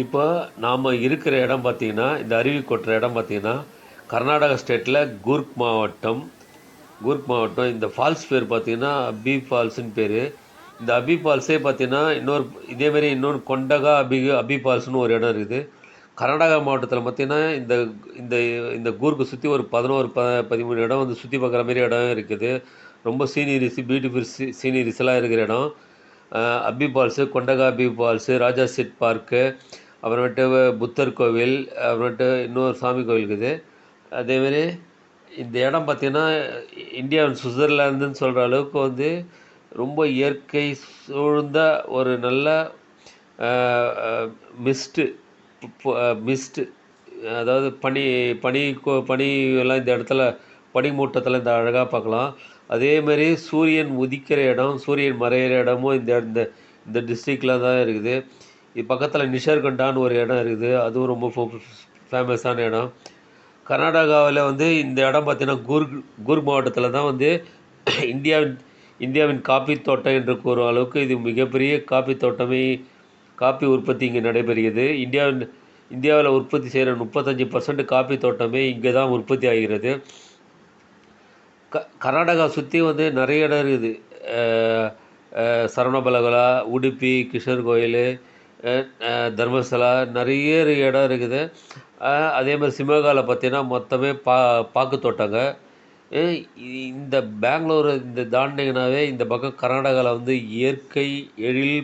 இப்போ நாம் இருக்கிற இடம் பார்த்திங்கன்னா, இந்த அருவி கொட்டுற இடம் பார்த்திங்கன்னா, கர்நாடகா ஸ்டேட்டில் கூர்க் மாவட்டம். இந்த ஃபால்ஸ் பேர் பார்த்திங்கன்னா அபி ஃபால்ஸுன்னு பேர். இந்த அபி ஃபால்ஸே பார்த்திங்கன்னா இன்னொன்று கொண்டகா அபி ஃபால்ஸ்னு ஒரு இடம் இருக்குது. கர்நாடகா மாவட்டத்தில் பார்த்திங்கன்னா இந்த இந்த இந்த கூர்க்கு சுற்றி ஒரு 13 இடம் வந்து சுற்றி பார்க்குற மாதிரி இடம் இருக்குது. ரொம்ப பியூட்டிஃபுல் சீனரிஸ்லாம் இருக்கிற இடம். அபி ஃபால்ஸு, கொண்டகா அபி ஃபால்ஸு, ராஜா சீட் பார்க்கு, அப்புறமேட்டு புத்தர் கோவில், அப்புறமேட்டு இன்னொரு சாமி கோவில் இருக்குது. அதேமாரி இந்த இடம் பார்த்திங்கன்னா இந்தியாவின் சுவிட்சர்லாந்துன்னு சொல்கிற அளவுக்கு வந்து ரொம்ப இயற்கை சூழ்ந்த ஒரு நல்ல மிஸ்ட்டு, அதாவது பனி எல்லாம் இந்த இடத்துல பனிமூட்டத்தில் இந்த அழகாக பார்க்கலாம். அதேமாரி சூரியன் உதிக்கிற இடம், சூரியன் மறையிற இடமும் இந்த இந்த இந்த டிஸ்ட்ரிக்டில் தான் இருக்குது. இது பக்கத்தில் நிஷர்கண்டான்னு ஒரு இடம் இருக்குது. அதுவும் ரொம்ப ஃபேமஸான இடம். கர்நாடகாவில் வந்து இந்த இடம் பார்த்திங்கன்னா கூர்க் மாவட்டத்தில் தான் வந்து இந்தியாவின் காப்பி தோட்டம் என்று கூறும் அளவுக்கு இது மிகப்பெரிய காப்பி உற்பத்தி இங்கே நடைபெறுகிறது. இந்தியாவில் உற்பத்தி செய்கிற 35% காப்பி தோட்டமே இங்கே தான் உற்பத்தி ஆகிறது. கர்நாடகா சுற்றி வந்து நிறைய இடம் இருக்குது. சரவணபலகலா, உடுப்பி, கிருஷ்ணர் கோயில், தர்மஸ்தலா, நிறைய இடம் இருக்குது. அதே மாதிரி சிமோகாவில் பார்த்தீங்கன்னா மொத்தமே பாக்கு தோட்டங்க. இந்த பெங்களூர் இந்த தாண்டிங்கனாவே இந்த பக்கம் கர்நாடகாவில் வந்து இயற்கை எழில்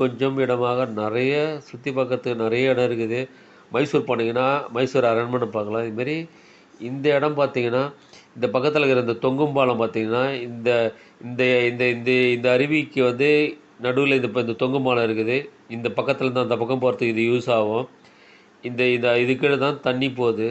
கொஞ்சம் இடமாக நிறைய சுற்றி பார்க்கறதுக்கு நிறைய இடம் இருக்குது. மைசூர் போனீங்கன்னா மைசூர் அரண்மனை பார்க்கலாம். இதுமாரி இந்த இடம் பார்த்திங்கன்னா இந்த பக்கத்தில் இருக்கிற இந்த தொங்கும் பாலம் பார்த்திங்கன்னா இந்த இந்த இந்த இந்த இந்த அருவிக்கு வந்து நடுவில் இந்த தொங்கும் பாலம் இருக்குது. இந்த பக்கத்தில் தான் அந்த பக்கம் போகிறதுக்கு இது யூஸ் ஆகும். இந்த இதுக்கு தான் தண்ணி போகுது.